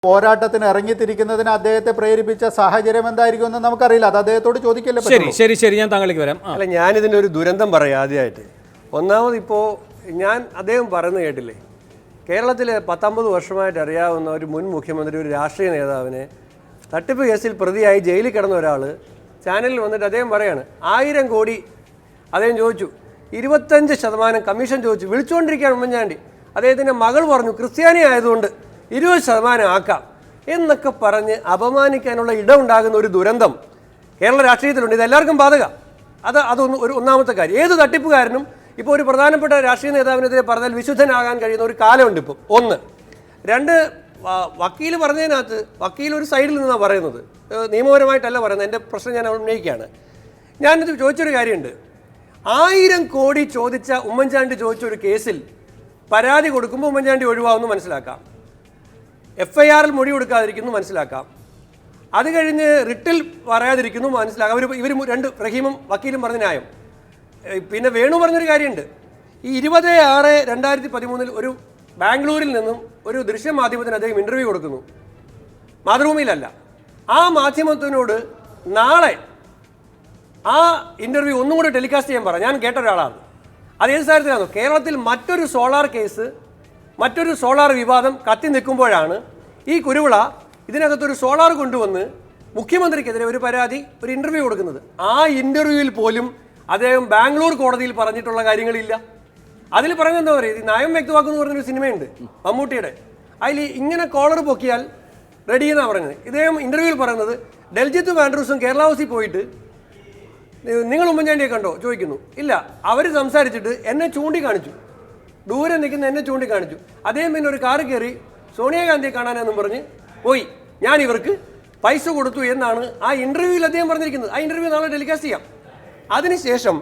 പോരാട്ടത്തിന് ഇറങ്ങിത്തിരിക്കുന്നതിന് അദ്ദേഹത്തെ പ്രേരിപ്പിച്ച സാഹചര്യം എന്തായിരിക്കുമെന്ന് നമുക്കറിയില്ല. അത് അദ്ദേഹത്തോട് ചോദിക്കല്ലേ. ശരി, ഞാൻ താങ്കളിലേക്ക് വരാം. അല്ല, ഞാനിതിൻ്റെ ഒരു ദുരന്തം പറയാം ആദ്യമായിട്ട്. ഒന്നാമത് ഇപ്പോൾ അദ്ദേഹം പറയുന്നത് കേട്ടില്ലേ, കേരളത്തിൽ 19 വർഷമായിട്ട് അറിയാവുന്ന ഒരു മുൻ മുഖ്യമന്ത്രി, ഒരു രാഷ്ട്രീയ നേതാവിനെ തട്ടിപ്പ് കേസിൽ പ്രതിയായി ജയിലിൽ കിടന്ന ഒരാൾ ചാനലിൽ വന്നിട്ട് അദ്ദേഹം പറയാണ് 1000 കോടി അദ്ദേഹം ചോദിച്ചു, 25% കമ്മീഷൻ ചോദിച്ചു, വിളിച്ചുകൊണ്ടിരിക്കുകയാണ് ഉമ്മൻചാണ്ടി. അദ്ദേഹത്തിൻ്റെ മകൾ പറഞ്ഞു ക്രിസ്ത്യാനി ആയതുകൊണ്ട് 20% ആക്കാം എന്നൊക്കെ പറഞ്ഞ് അപമാനിക്കാനുള്ള ഇടമുണ്ടാകുന്ന ഒരു ദുരന്തം കേരള രാഷ്ട്രീയത്തിലുണ്ട്. ഇതെല്ലാവർക്കും ബാധക. അതൊന്ന് ഒന്നാമത്തെ കാര്യം. ഏത് തട്ടിപ്പുകാരനും ഇപ്പോൾ ഒരു പ്രധാനപ്പെട്ട രാഷ്ട്രീയ നേതാവിനെതിരെ പറഞ്ഞാൽ വിശുദ്ധനാകാൻ കഴിയുന്ന ഒരു കാലമുണ്ട് ഇപ്പം. 1. 2, വക്കീൽ പറഞ്ഞതിനകത്ത് വക്കീൽ ഒരു സൈഡിൽ നിന്നാണ് പറയുന്നത്, നിയമപരമായിട്ടല്ല പറയുന്നത്. എൻ്റെ പ്രശ്നം ഞാൻ ഉന്നയിക്കുകയാണ്. ഞാനിത് ചോദിച്ചൊരു കാര്യമുണ്ട്. 1000 കോടി ചോദിച്ച ഉമ്മൻചാണ്ടി ചോദിച്ചൊരു കേസിൽ പരാതി കൊടുക്കുമ്പോൾ ഉമ്മൻചാണ്ടി ഒഴിവാകുന്നു മനസ്സിലാക്കാം, FIRൽ മൊഴി കൊടുക്കാതിരിക്കുന്നു മനസ്സിലാക്കാം, അത് കഴിഞ്ഞ് റിട്ടിൽ പറയാതിരിക്കുന്നു മനസ്സിലാക്കാം. ഇവർ റഹീമും വക്കീലും പറഞ്ഞ ന്യായം. പിന്നെ വേണു പറഞ്ഞൊരു കാര്യമുണ്ട്. ഈ 20/6/2013 ഒരു ബാംഗ്ലൂരിൽ നിന്നും ഒരു ദൃശ്യമാധ്യമത്തിന് അദ്ദേഹം ഇൻ്റർവ്യൂ കൊടുക്കുന്നു, മാതൃഭൂമിയിലല്ല. ആ മാധ്യമത്തിനോട് നാളെ ആ ഇൻ്റർവ്യൂ ഒന്നും കൂടി ടെലികാസ്റ്റ് ചെയ്യാൻ പറ. ഞാൻ കേട്ട ഒരാളാണ്. അത് ഏത് സാഹചര്യത്തിലാണോ? കേരളത്തിൽ മറ്റൊരു സോളാർ കേസ്, മറ്റൊരു സോളാർ വിവാദം കത്തി നിൽക്കുമ്പോഴാണ് ഈ കുരുവിള ഇതിനകത്തൊരു സോളാർ കൊണ്ടുവന്ന് മുഖ്യമന്ത്രിക്കെതിരെ ഒരു പരാതി, ഒരു ഇൻ്റർവ്യൂ കൊടുക്കുന്നത്. ആ ഇൻ്റർവ്യൂവിൽ പോലും അദ്ദേഹം ബാംഗ്ലൂർ കോടതിയിൽ പറഞ്ഞിട്ടുള്ള കാര്യങ്ങളില്ല. അതിൽ പറയുന്നത് എന്താ പറയുക, നയം വ്യക്തമാക്കുന്നു പറഞ്ഞൊരു സിനിമയുണ്ട് മമ്മൂട്ടിയുടെ. അതിൽ ഇങ്ങനെ കോളർ പൊക്കിയാൽ റെഡി എന്നാണ് പറയുന്നത്. ഇദ്ദേഹം ഇൻ്റർവ്യൂവിൽ പറയുന്നത് ഡൽജിത്തും ആൻഡ്രൂസും കേരള ഹൗസിൽ പോയിട്ട് നിങ്ങൾ ഉമ്മൻചാണ്ടിയെ കണ്ടോ ചോദിക്കുന്നു. ഇല്ല, അവർ സംസാരിച്ചിട്ട് എന്നെ ചൂണ്ടിക്കാണിച്ചു, ദൂരെ നിൽക്കുന്ന എന്നെ ചൂണ്ടിക്കാണിച്ചു. അദ്ദേഹം പിന്നെ ഒരു കാറ് കയറി സോണിയാഗാന്ധിയെ കാണാനെന്നും പറഞ്ഞ് പോയി. ഞാൻ ഇവർക്ക് പൈസ കൊടുത്തു എന്നാണ് ആ ഇൻ്റർവ്യൂവിൽ അദ്ദേഹം പറഞ്ഞിരിക്കുന്നത്. ആ ഇൻ്റർവ്യൂ നാളെ ടെലികാസ്റ്റ് ചെയ്യാം. അതിനുശേഷം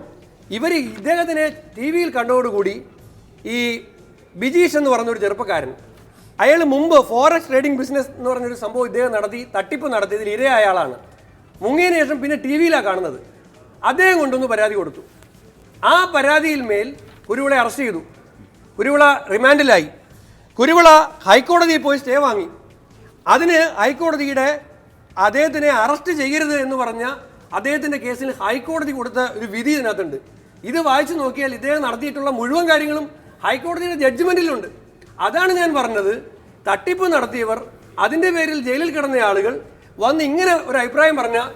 ഇദ്ദേഹത്തിനെ TV യിൽ കണ്ടതോടുകൂടി ഈ ബിജീഷ് എന്ന് പറഞ്ഞൊരു ചെറുപ്പക്കാരൻ, അയാൾ മുമ്പ് ഫോറക്സ് ട്രേഡിംഗ് ബിസിനസ് എന്ന് പറഞ്ഞൊരു സംഭവം ഇദ്ദേഹം തട്ടിപ്പ് നടത്തിയതിൽ ഇരയായ ആളാണ്. മുങ്ങിയതിനു ശേഷം പിന്നെ TV യിലാണ് കാണുന്നത്. അദ്ദേഹം കൊണ്ടൊന്ന് പരാതി കൊടുത്തു. ആ പരാതിയിൽ മേൽ കുരുവിളയെ അറസ്റ്റ് ചെയ്തു. കുരുവിള റിമാൻഡിലായി. കുരുവിള ഹൈക്കോടതിയിൽ പോയി സ്റ്റേ വാങ്ങി. അതിന് ഹൈക്കോടതിയുടെ അദ്ദേഹത്തിനെ അറസ്റ്റ് ചെയ്യരുത് എന്ന് പറഞ്ഞ അദ്ദേഹത്തിൻ്റെ കേസിൽ ഹൈക്കോടതി കൊടുത്ത ഒരു വിധി ഇതിനകത്തുണ്ട്. ഇത് വായിച്ചു നോക്കിയാൽ ഇദ്ദേഹം നടത്തിയിട്ടുള്ള മുഴുവൻ കാര്യങ്ങളും ഹൈക്കോടതിയുടെ ജഡ്ജ്മെൻറ്റിലുണ്ട്. അതാണ് ഞാൻ പറഞ്ഞത്, തട്ടിപ്പ് നടത്തിയവർ, അതിൻ്റെ പേരിൽ ജയിലിൽ കിടന്ന ആളുകൾ വന്ന് ഇങ്ങനെ ഒരു അഭിപ്രായം പറഞ്ഞാൽ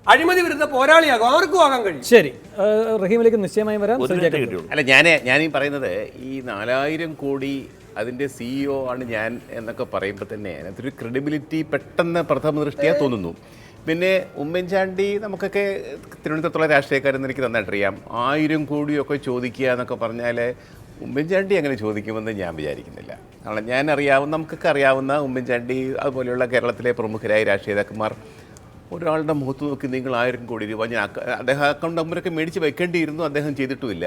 അഴിമതി വിരുദ്ധ പോരാളിയാകും, ആർക്കും ആകാൻ കഴിയും. ശരി, റഹീമിലേക്ക് നിശ്ചയമായും വരാം. അല്ല, ഞാനീ പറയുന്നത് ഈ 4000 കോടി അതിൻ്റെ CEO ആണ് ഞാൻ എന്നൊക്കെ പറയുമ്പോൾ തന്നെ അതിനകത്തൊരു ക്രെഡിബിലിറ്റി പെട്ടെന്ന് പ്രഥമ ദൃഷ്ടിയാ തോന്നുന്നു. പിന്നെ ഉമ്മൻചാണ്ടി, നമുക്കൊക്കെ തിരുവനന്തപുരത്തുള്ള രാഷ്ട്രീയക്കാരെന്ന് എനിക്ക് നന്നായിട്ടറിയാം, 1000 കോടിയൊക്കെ ചോദിക്കുക എന്നൊക്കെ പറഞ്ഞാൽ ഉമ്മൻചാണ്ടി അങ്ങനെ ചോദിക്കുമെന്ന് ഞാൻ വിചാരിക്കുന്നില്ല. കാരണം നമുക്കൊക്കെ അറിയാവുന്ന ഉമ്മൻചാണ്ടി അതുപോലെയുള്ള കേരളത്തിലെ പ്രമുഖരായ രാഷ്ട്രീയ നേതാക്കന്മാർ ഒരാളുടെ മുഖത്ത് നോക്കി നിങ്ങൾ 1000 കോടി രൂപ അദ്ദേഹം അക്കൗണ്ട് നമ്പറൊക്കെ മേടിച്ച് വെക്കേണ്ടിയിരുന്നു, അദ്ദേഹം ചെയ്തിട്ടുമില്ല.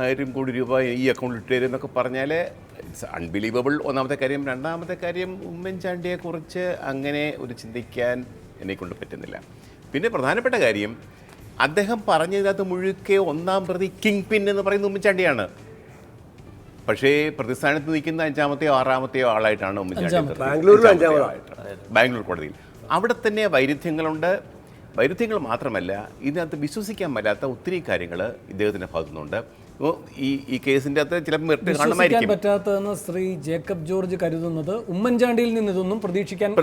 1000 കോടി രൂപ ഈ അക്കൗണ്ടിൽ ഇട്ട് തരും എന്നൊക്കെ പറഞ്ഞാൽ ഇറ്റ്സ് അൺബിലീവബിൾ. ഒന്നാമത്തെ കാര്യം. രണ്ടാമത്തെ കാര്യം, ഉമ്മൻചാണ്ടിയെക്കുറിച്ച് അങ്ങനെ ഒരു ചിന്തിക്കാൻ എന്നെക്കൊണ്ട് പറ്റുന്നില്ല. പിന്നെ പ്രധാനപ്പെട്ട കാര്യം, അദ്ദേഹം പറഞ്ഞതിനകത്ത് മുഴുക്കെ ഒന്നാം പ്രതി കിങ് പിൻ എന്ന് പറയുന്ന ഉമ്മൻചാണ്ടിയാണ്. പക്ഷേ പ്രതിസ്ഥാനത്ത് നിൽക്കുന്ന 5-മത്തെയോ 6-മത്തെയോ ആളായിട്ടാണ് ഉമ്മൻചാണ്ടി ബാംഗ്ലൂർ കോടതിയിൽ. അവിടെ തന്നെ വൈരുദ്ധ്യങ്ങളുണ്ട്. വൈരുദ്ധ്യങ്ങൾ മാത്രമല്ല, ഇതിനകത്ത് വിശ്വസിക്കാൻ പറ്റാത്ത ഒത്തിരി കാര്യങ്ങൾ ഇദ്ദേഹത്തിൻ്റെ ഭാഗത്തുനിന്നുണ്ട്. ഈ കേസിൻ്റെ അകത്ത് ചിലപ്പോൾ പറ്റാത്തതെന്ന് ശ്രീ ജേക്കബ് ജോർജ് കരുതുന്നത് ഉമ്മൻചാണ്ടിയിൽ നിന്ന് ഇതൊന്നും പ്രതീക്ഷിക്കാൻ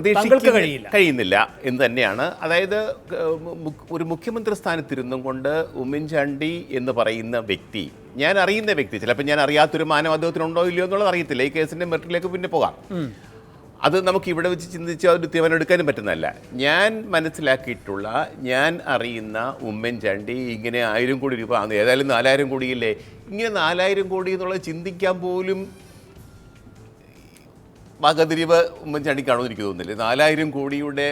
കഴിയുന്നില്ല എന്ന് തന്നെയാണ്. അതായത് ഒരു മുഖ്യമന്ത്രി സ്ഥാനത്തിരുന്നും കൊണ്ട് ഉമ്മൻചാണ്ടി എന്ന് പറയുന്ന വ്യക്തി, ഞാൻ അറിയുന്ന വ്യക്തി, ചിലപ്പോൾ ഞാൻ അറിയാത്തൊരു മാനം അദ്ദേഹത്തിനുണ്ടോ ഇല്ലയോ എന്നുള്ളത് അറിയത്തില്ല. ഈ കേസിൻ്റെ മെറിറ്റിലേക്ക് പിന്നെ പോകാം. അത് നമുക്ക് ഇവിടെ വെച്ച് ചിന്തിച്ച് ഒരു തീരുമാനം എടുക്കാനും പറ്റുന്നതല്ല. ഞാൻ മനസ്സിലാക്കിയിട്ടുള്ള, ഞാൻ അറിയുന്ന ഉമ്മൻചാണ്ടി ഇങ്ങനെ 1000 കോടി രൂപ, ഏതായാലും 4000 കോടിയില്ലേ, ഇങ്ങനെ 4000 കോടി എന്നുള്ളത് ചിന്തിക്കാൻ പോലും വകതിരിവ് ഉമ്മൻചാണ്ടിക്കാണോ എന്ന് എനിക്ക് തോന്നുന്നില്ല. 4000 കോടിയുടെ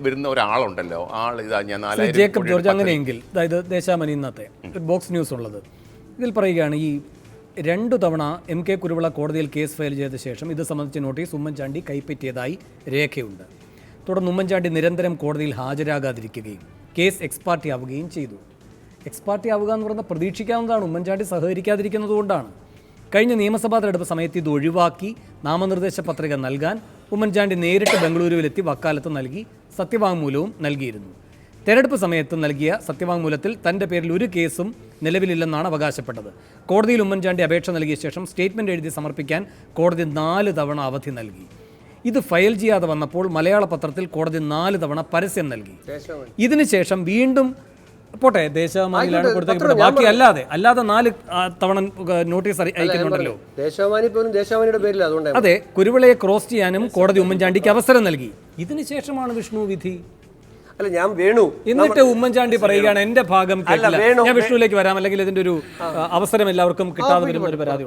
വരുന്ന ഒരാളുണ്ടല്ലോ, ഇതാ ഞാൻ 4000. ജേക്കബ് ജോർജ് അങ്ങനെയെങ്കിൽ, അതായത് ദേശാമനി ഇന്നത്തെ ബോക്സ് ന്യൂസ് ഉള്ളത്, ഇതിൽ പറയുകയാണ്, ഈ 2 തവണ MK കുരുവിള കോടതിയിൽ കേസ് ഫയൽ ചെയ്ത ശേഷം ഇത് സംബന്ധിച്ച നോട്ടീസ് ഉമ്മൻചാണ്ടി കൈപ്പറ്റിയതായി രേഖയുണ്ട്. തുടർന്ന് ഉമ്മൻചാണ്ടി നിരന്തരം കോടതിയിൽ ഹാജരാകാതിരിക്കുകയും കേസ് എക്സ്പാർട്ടി ആവുകയും ചെയ്തു. എക്സ്പാർട്ടി ആവുക എന്ന് പറയുന്നത് പ്രതീക്ഷിക്കാവുന്നതാണ്. ഉമ്മൻചാണ്ടി സഹകരിക്കാതിരിക്കുന്നത് കൊണ്ടാണ്. കഴിഞ്ഞ നിയമസഭാ തെരഞ്ഞെടുപ്പ് സമയത്ത് ഇത് ഒഴിവാക്കി നാമനിർദ്ദേശ പത്രിക നൽകാൻ ഉമ്മൻചാണ്ടി നേരിട്ട് ബംഗളൂരുവിലെത്തി വക്കാലത്ത് നൽകി സത്യവാങ്മൂലവും നൽകിയിരുന്നു. തെരഞ്ഞെടുപ്പ് സമയത്ത് നൽകിയ സത്യവാങ്മൂലത്തിൽ തൻ്റെ പേരിൽ ഒരു കേസും നിലവിലില്ലെന്നാണ് അവകാശപ്പെട്ടത്. കോടതിയിൽ ഉമ്മൻചാണ്ടി അപേക്ഷ നൽകിയ ശേഷം സ്റ്റേറ്റ്മെൻറ്റ് എഴുതി സമർപ്പിക്കാൻ കോടതി 4 തവണ അവധി നൽകി. ഇത് ഫയൽ ചെയ്യാതെ വന്നപ്പോൾ മലയാള പത്രത്തിൽ കോടതി 4 തവണ പരസ്യം നൽകി. ഇതിനുശേഷം വീണ്ടും പോട്ടെ, ദേശാഭിമാനിയിലാണ് കൊടുത്തേക്കുന്നത്, ബാക്കി അല്ലാതെ 4 തവണ നോട്ടീസ് അയക്കുന്നുണ്ടല്ലോ. അതെ, കുരുവിളയെ ക്രോസ് ചെയ്യാനും കോടതി ഉമ്മൻചാണ്ടിക്ക് അവസരം നൽകി. ഇതിനുശേഷമാണ് വിഷ്ണു വിധി. അല്ല, ഞാൻ വേണു എന്നിട്ട് ഉമ്മൻചാണ്ടി പറയുകയാണ് എന്റെ ഭാഗം കേട്ടില്ല. ഞാൻ വിഷ്ണുവിലേക്ക് വരാം, അല്ലെങ്കിൽ ഇതിന്റെ ഒരു അവസരം എല്ലാവർക്കും കിട്ടാതെ വരുന്ന ഒരു പരാതി.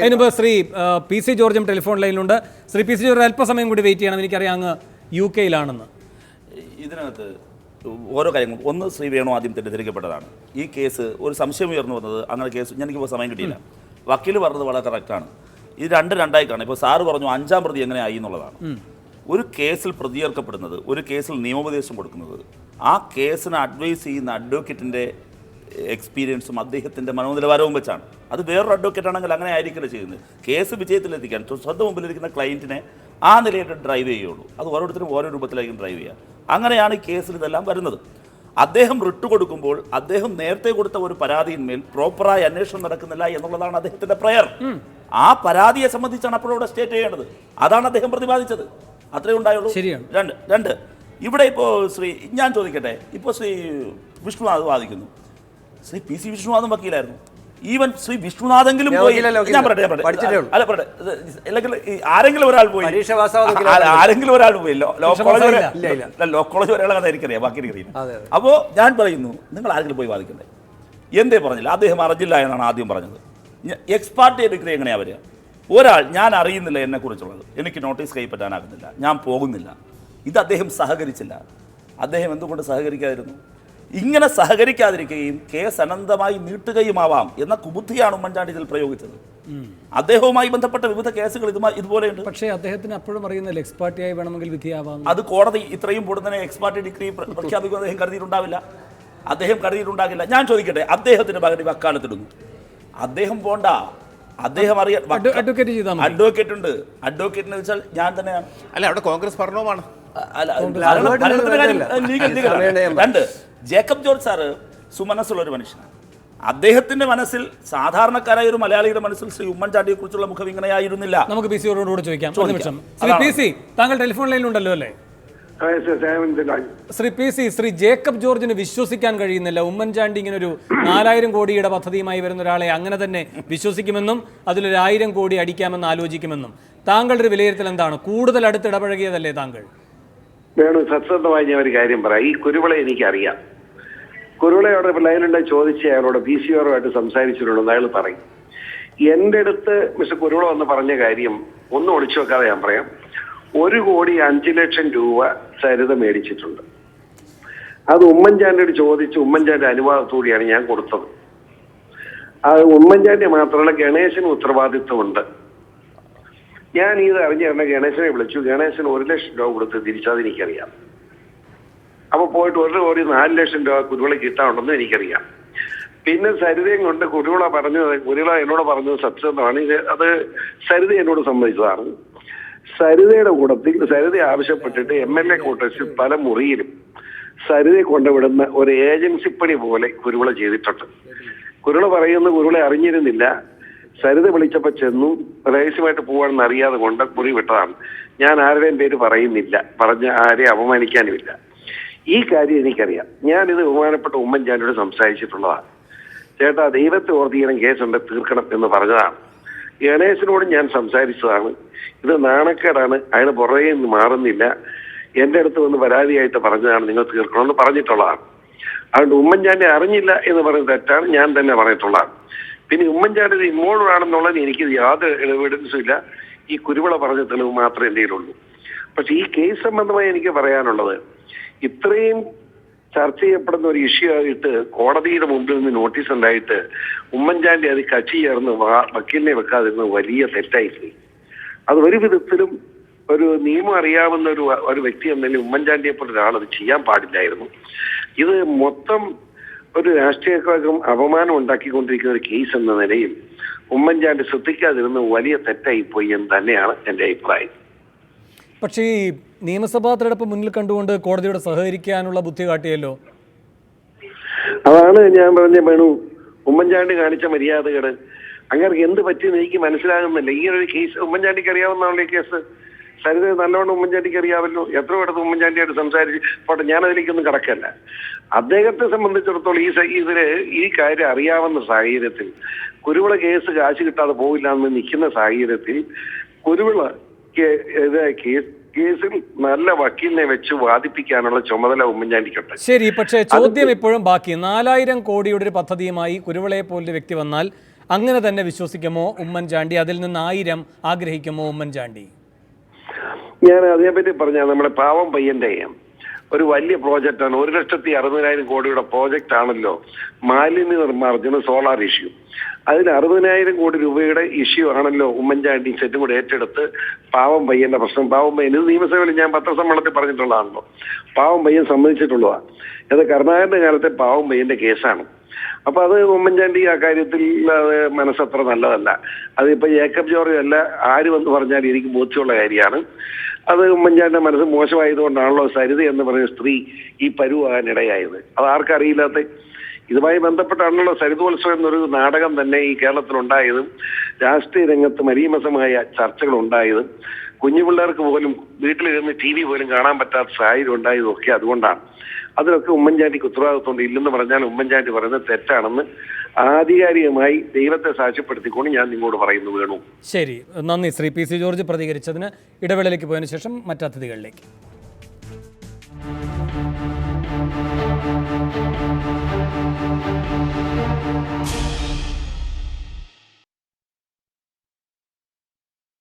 അതിനുമ്പ് ശ്രീ PC ജോർജും ടെലിഫോൺ ലൈനിലുണ്ട്. ശ്രീ PC ജോർജ് അല്പസമയം കൂടി വെയിറ്റ് ചെയ്യണം, എനിക്കറിയാം അങ്ങ് UK യിലാണെന്ന്. ഇതിനകത്ത് ഓരോ കാര്യങ്ങളും, ഒന്ന് ശ്രീ വേണു ആദ്യം തെറ്റിദ്ധരിക്കപ്പെട്ടതാണ്. ഈ കേസ് ഒരു സംശയം ഉയർന്നു വന്നത്, അങ്ങനെ കേസ് എനിക്കിപ്പോൾ സമയം കിട്ടിയില്ല. വക്കീൽ പറഞ്ഞത് വളരെ കറക്റ്റാണ്. ഇത് രണ്ടായി കാണും. ഇപ്പോൾ സാറ് പറഞ്ഞു 5-ാം പ്രതി എങ്ങനെ ആയി എന്നുള്ളതാണ്. ഒരു കേസിൽ പ്രതിയേർക്കപ്പെടുന്നത്, ഒരു കേസിൽ നിയമോപദേശം കൊടുക്കുന്നത്, ആ കേസിന് അഡ്വൈസ് ചെയ്യുന്ന അഡ്വക്കേറ്റിൻ്റെ എക്സ്പീരിയൻസും അദ്ദേഹത്തിൻ്റെ മനോനിലവാരവും വെച്ചാണ്. അത് വേറൊരു അഡ്വക്കേറ്റ് ആണെങ്കിൽ അങ്ങനെ ആയിരിക്കില്ല ചെയ്യുന്നത്. കേസ് വിജയത്തിലെത്തിക്കാൻ സ്വന്തം മുമ്പിലിരിക്കുന്ന ക്ലയൻറ്റിനെ ആ നിലയിട്ട് ഡ്രൈവ് ചെയ്യുള്ളൂ. അത് ഓരോരുത്തരും ഓരോ രൂപത്തിലായിരിക്കും ഡ്രൈവ് ചെയ്യുക. അങ്ങനെയാണ് ഈ കേസിൽ ഇതെല്ലാം വരുന്നത്. അദ്ദേഹം റിട്ട് കൊടുക്കുമ്പോൾ അദ്ദേഹം നേരത്തെ കൊടുത്ത ഒരു പരാതിയിന്മേൽ പ്രോപ്പറായി അന്വേഷണം നടക്കുന്നില്ല എന്നുള്ളതാണ് അദ്ദേഹത്തിൻ്റെ പ്രയർ. ആ പരാതിയെ സംബന്ധിച്ചാണ് അപ്പോഴവിടെ സ്റ്റേറ്റ് ചെയ്യേണ്ടത്. അതാണ് അദ്ദേഹം പ്രതിപാദിച്ചത്. അത്രേ ഉണ്ടായുള്ളൂ. ശരിയാണ്. രണ്ട് ഇവിടെ ഇപ്പോൾ ഞാൻ ചോദിക്കട്ടെ, ഇപ്പോൾ ശ്രീ വിഷ്ണുനാഥ് വാദിക്കുന്നു. ശ്രീ PC വിഷ്ണുനാഥും വക്കീലായിരുന്നു. ഈവൻ ശ്രീ വിഷ്ണുനാഥെങ്കിലും പോയി, ഞാൻ പറയട്ടെ, അല്ലെങ്കിൽ ആരെങ്കിലും ഒരാൾ പോയി, ലോ കോളേജ് വരെയുള്ള കഥ എനിക്കറിയാം, ബാക്കി എനിക്കറിയില്ല. അപ്പോൾ ഞാൻ പറയുന്നു, നിങ്ങൾ ആരെങ്കിലും പോയി വാദിക്കണ്ടേ? എന്തേ പറഞ്ഞില്ല? അദ്ദേഹം അറിഞ്ഞില്ല എന്നാണ് ആദ്യം പറഞ്ഞത്. എക്സ്പാർട്ടി ഡിഗ്രി എങ്ങനെയാണ് വരിക? ഒരാൾ, ഞാൻ അറിയുന്നില്ല എന്നെക്കുറിച്ചുള്ളത്, എനിക്ക് നോട്ടീസ് കൈപ്പറ്റാനാകുന്നില്ല, ഞാൻ പോകുന്നില്ല. ഇത് അദ്ദേഹം സഹകരിച്ചില്ല. അദ്ദേഹം എന്തുകൊണ്ട് സഹകരിക്കാതിരുന്നു? ഇങ്ങനെ സഹകരിക്കാതിരിക്കുകയും കേസ് അനന്തമായി നീട്ടുകയുമാവാം എന്ന കുബുദ്ധിയാണ് ഉമ്മൻചാണ്ടി ഇതിൽ പ്രയോഗിച്ചത്. അദ്ദേഹവുമായി ബന്ധപ്പെട്ട വിവിധ കേസുകൾ ഇതുപോലെയുണ്ട്. പക്ഷേ അദ്ദേഹത്തിന് അപ്പോഴും അറിയുന്നില്ല എക്സ്പാർട്ടിയായി വേണമെങ്കിൽ വിധിയാവാം. അത് കോടതി ഇത്രയും പൊടുന്നതിനെ എക്സ്പാർട്ടി ഡിഗ്രി പ്രഖ്യാപിക്കുമെന്ന് അദ്ദേഹം കരുതിയിട്ടുണ്ടാവില്ല. അദ്ദേഹം കരുതിയിട്ടുണ്ടാകില്ല. ഞാൻ ചോദിക്കട്ടെ, അദ്ദേഹത്തിന് പകരം വക്കാലത്തിടുന്നു. അദ്ദേഹം പോണ്ട, അദ്ദേഹം അറിയാൻ അഡ്വക്കേറ്റ് ഉണ്ട്. അഡ്വക്കേറ്റിന് വെച്ചാൽ ഞാൻ തന്നെയാണ്. അല്ല, അവിടെ കോൺഗ്രസ് ഭരണവുമാണ്. രണ്ട്, ജേക്കബ് ജോർജ് സാറ് സുമനസ്സുള്ള ഒരു മനുഷ്യനാണ്. അദ്ദേഹത്തിന്റെ മനസ്സിൽ, സാധാരണക്കാരായ ഒരു മലയാളിയുടെ മനസ്സിൽ ശ്രീ ഉമ്മൻചാണ്ടിയെ കുറിച്ചുള്ള മുഖം ഇങ്ങനെയായിരുന്നില്ല. നമുക്ക് PC യോട് ചോദിക്കാം. ശ്രീ PC, താങ്കൾ ടെലിഫോൺ ലൈനിലുണ്ടല്ലോ അല്ലേ? ശ്രീ PC, ശ്രീ ജേക്കബ് ജോർജിന് വിശ്വസിക്കാൻ കഴിയുന്നില്ല. ഉമ്മൻചാണ്ടി ഇങ്ങനെ ഒരു 4000 കോടിയുടെ പദ്ധതിയുമായി വരുന്ന ഒരാളെ അങ്ങനെ തന്നെ വിശ്വസിക്കുമെന്നും അതിലൊരു 1000 കോടി അടിക്കാമെന്ന് ആലോചിക്കുമെന്നും താങ്കളുടെ ഒരു വിലയിരുത്തൽ എന്താണ്? കൂടുതൽ അടുത്ത് ഇടപഴകിയതല്ലേ താങ്കൾ? വേണു, സത്യസന്ധമായി ഞാൻ ഒരു കാര്യം പറയാം. ഈ കുരുവിളയെ എനിക്കറിയാം. കുരുവിളയോടെ ലൈനുണ്ടെ ചോദിച്ച് അയാളോട് PC യോടുമായിട്ട് സംസാരിച്ചിട്ടുണ്ടെന്ന് അയാൾ പറയും. എൻ്റെ അടുത്ത് മിസ്റ്റർ കുരുവിള വന്ന് പറഞ്ഞ കാര്യം ഒന്നും ഒളിച്ചു വെക്കാതെ ഞാൻ പറയാം. 1,05,00,000 രൂപ സരിത മേടിച്ചിട്ടുണ്ട്. അത് ഉമ്മൻചാണ്ടിയോട് ചോദിച്ച് ഉമ്മൻചാണ്ടി അനുവാദത്തോടെയാണ് ഞാൻ കൊടുത്തത്. അത് ഉമ്മൻചാണ്ടി മാത്രമല്ല, ഗണേശന് ഉത്തരവാദിത്വമുണ്ട്. ഞാൻ ഇത് അറിഞ്ഞ ഗണേശനെ വിളിച്ചു. ഗണേശന് 1,00,000 രൂപ കൊടുത്ത് തിരിച്ചത് എനിക്കറിയാം. അപ്പൊ പോയിട്ട് 1,04,00,000 രൂപ കുരുവിള കിട്ടാനുണ്ടെന്ന് എനിക്കറിയാം. പിന്നെ സരിതയും കൊണ്ട് കുരുവിള എന്നോട് പറഞ്ഞത് സത്യസന്ധമാണ്. അത് സരിത എന്നോട് സമ്മതിച്ചതാണ്. സരിതയുടെ കൂട്ടത്തിൽ സരിത ആവശ്യപ്പെട്ടിട്ട് MLA ക്വാർട്ടേഴ്സിൽ പല മുറിയിലും സരിതയെ കൊണ്ടുവിടുന്ന ഒരു ഏജൻസി പണി പോലെ കുരുവിള ചെയ്തിട്ടുണ്ട്. കുരുവിള പറയുന്ന കുരുവിളെ അറിഞ്ഞിരുന്നില്ല. സരിത വിളിച്ചപ്പോൾ ചെന്നു, രഹസ്യമായിട്ട് പോവാണെന്ന് അറിയാതെ കൊണ്ട് മുറി വിട്ടതാണ്. ഞാൻ ആരുടെയും പേര് പറയുന്നില്ല, പറഞ്ഞ ആരെയും അപമാനിക്കാനുമില്ല. ഈ കാര്യം എനിക്കറിയാം. ഞാനിത് ബഹുമാനപ്പെട്ട ഉമ്മൻചാണ്ടിയോട് സംസാരിച്ചിട്ടുള്ളതാണ്. ചേട്ടാ, ദൈവത്തെ ഓർത്തിക്കണം, കേസുണ്ട്, തീർക്കണം എന്ന് പറഞ്ഞതാണ്. ഗണേശനോട് ഞാൻ സംസാരിച്ചതാണ്. ഇത് നാണക്കേടാണ്, അയാൾ പുറകെ നിന്ന് മാറുന്നില്ല, എൻ്റെ അടുത്ത് വന്ന് പരാതിയായിട്ട് പറഞ്ഞതാണ്, നിങ്ങൾ തീർക്കണമെന്ന് പറഞ്ഞിട്ടുള്ളതാണ്. അതുകൊണ്ട് ഉമ്മൻചാണ്ടി അറിഞ്ഞില്ല എന്ന് പറയുന്നത് തെറ്റാണ്, ഞാൻ തന്നെ പറഞ്ഞിട്ടുള്ളതാണ്. പിന്നെ ഉമ്മൻചാണ്ടി ഇത് ഇൻവോൾവ് ആണെന്നുള്ളത് എനിക്ക് യാതൊരു എവിഡൻസും ഇല്ല. ഈ കുരുവിള പറഞ്ഞ തെളിവ് മാത്രമേ എൻ്റെ കയ്യിലുള്ളൂ. പക്ഷെ ഈ കേസ് സംബന്ധമായി എനിക്ക് പറയാനുള്ളത്, ഇത്രയും ചർച്ച ചെയ്യപ്പെടുന്ന ഒരു ഇഷ്യൂ ആയിട്ട് കോടതിയുടെ മുമ്പിൽ നിന്ന് നോട്ടീസ് ഉണ്ടായിട്ട് ഉമ്മൻചാണ്ടി അത് കക്ഷി ചേർന്ന് വക്കീലിനെ വെക്കാതിരുന്നത് വലിയ തെറ്റായിപ്പോയി. അത് ഒരു വിധത്തിലും ഒരു നിയമം അറിയാവുന്ന ഒരു വ്യക്തി എന്നതിൽ ഉമ്മൻചാണ്ടിയെ പോലെ ഒരാളത് ചെയ്യാൻ പാടില്ലായിരുന്നു. ഇത് മൊത്തം ഒരു രാഷ്ട്രീയക്കാർക്കും അപമാനം ഉണ്ടാക്കിക്കൊണ്ടിരിക്കുന്ന ഒരു കേസ് എന്ന നിലയിൽ ഉമ്മൻചാണ്ടി ശ്രദ്ധിക്കാതിരുന്നത് വലിയ തെറ്റായിപ്പോയി എന്ന് തന്നെയാണ് എൻ്റെ അഭിപ്രായം. പക്ഷേ ഈ നിയമസഭാ തെരഞ്ഞെടുപ്പ് മുന്നിൽ കണ്ടുകൊണ്ട് കോടതിയോട് സഹകരിക്കാനുള്ള ബുദ്ധി കാട്ടിയല്ലോ. അതാണ് ഞാൻ പറഞ്ഞ വേണു, ഉമ്മൻചാണ്ടി കാണിച്ച മര്യാദകൾ അങ്ങനെ എന്ത് പറ്റിയെന്ന് എനിക്ക് മനസ്സിലാകുന്നില്ല. ഈ ഒരു കേസ് ഉമ്മൻചാണ്ടിക്ക് അറിയാവുന്നതാണല്ലോ ഈ കേസ്. സരിത നല്ലോണം ഉമ്മൻചാണ്ടിക്ക് അറിയാമല്ലോ. എത്ര ഇടത്ത് ഉമ്മൻചാണ്ടിയായിട്ട് സംസാരിച്ച് പോട്ടെ, ഞാനതിലേക്കൊന്നും കടക്കല്ല. അദ്ദേഹത്തെ സംബന്ധിച്ചിടത്തോളം ഈ കാര്യം അറിയാവുന്ന സാഹചര്യത്തിൽ, കുരുവിള കേസ് കാശ് കിട്ടാതെ പോവില്ല എന്ന് നിൽക്കുന്ന സാഹചര്യത്തിൽ കുരുവിള കേസിൽ നല്ല വക്കീലിനെ വെച്ച് വാദിപ്പിക്കാനുള്ള ചുമതല ഉമ്മൻചാണ്ടിക്കുണ്ട്. ശരി, പക്ഷേ ചോദ്യം ഇപ്പോഴും ബാക്കി. 4000 കോടിയുടെ ഒരു പദ്ധതിയുമായി കുരുവിളയെ പോലൊരു വ്യക്തി വന്നാൽ അങ്ങനെ തന്നെ വിശ്വസിക്കുമോ ഉമ്മൻചാണ്ടി? അതിൽ നിന്ന് 1000 ആഗ്രഹിക്കുമോ ഉമ്മൻചാണ്ടി? ഞാൻ അതിനെപ്പറ്റി പറഞ്ഞാൽ നമ്മുടെ പാവം പയ്യന്റെ ഒരു വലിയ പ്രോജക്റ്റാണ്. 1,60,000 കോടിയുടെ പ്രോജക്റ്റ് ആണല്ലോ മാലിന്യ നിർമ്മാർജ്ജന സോളാർ ഇഷ്യൂ. അതിന് 60,000 കോടി രൂപയുടെ ഇഷ്യൂ ആണല്ലോ ഉമ്മൻചാണ്ടി സെറ്റും കൂടെ ഏറ്റെടുത്ത് പാവം പയ്യന്റെ പ്രശ്നം. പാവം പയ്യൻ ഇത് നിയമസഭയിൽ ഞാൻ പത്രസമ്മേളനത്തിൽ പറഞ്ഞിട്ടുള്ളതാണല്ലോ. പാവം പയ്യൻ സമ്മതിച്ചിട്ടുള്ളതാണ്. അത് കരുണാകരന്റെ കാലത്തെ പാവം പയ്യന്റെ കേസാണ്. അപ്പൊ അത് ഉമ്മൻചാണ്ടി ആ കാര്യത്തിൽ മനസ്സത്ര നല്ലതല്ല. അതിപ്പോ ജേക്കബ് ജോർജ് അല്ല ആര് വന്ന് പറഞ്ഞാൽ എനിക്ക് ബോധ്യമുള്ള കാര്യമാണ്. അത് ഉമ്മൻചാണ്ടിന്റെ മനസ്സ് മോശമായതുകൊണ്ടാണല്ലോ സരിത എന്ന് പറയുന്ന സ്ത്രീ ഈ പരുവാകാനിടയായത്. അത് ആർക്കറിയില്ലാത്ത ഇതുമായി ബന്ധപ്പെട്ടാണല്ലോ സരിതോത്സവം എന്നൊരു നാടകം തന്നെ ഈ കേരളത്തിലുണ്ടായതും രാഷ്ട്രീയ രംഗത്ത് മരീമസമായ ചർച്ചകൾ ഉണ്ടായതും കുഞ്ഞുപിള്ളേർക്ക് പോലും വീട്ടിലിരുന്ന് TV പോലും കാണാൻ പറ്റാത്ത സാഹചര്യം ഉണ്ടായതും ഒക്കെ അതുകൊണ്ടാണ്. അതിലൊക്കെ ഉമ്മൻചാണ്ടിക്ക് ഉത്തരവാദിത്വം ഇല്ലെന്ന് പറഞ്ഞാൽ ഉമ്മൻചാണ്ടി പറയുന്നത് തെറ്റാണെന്ന് ആധികാരികമായി ദൈവത്തെ സാക്ഷ്യപ്പെടുത്തിക്കൊണ്ട് ഞാൻ നിങ്ങളോട് പറയുന്നു വേണു. ശരി, നന്ദി ശ്രീ PC ജോർജ് പ്രതികരിച്ചതിന്. ഇടവേളയിലേക്ക് പോയതിനു ശേഷം മറ്റതിഥികളിലേക്ക്.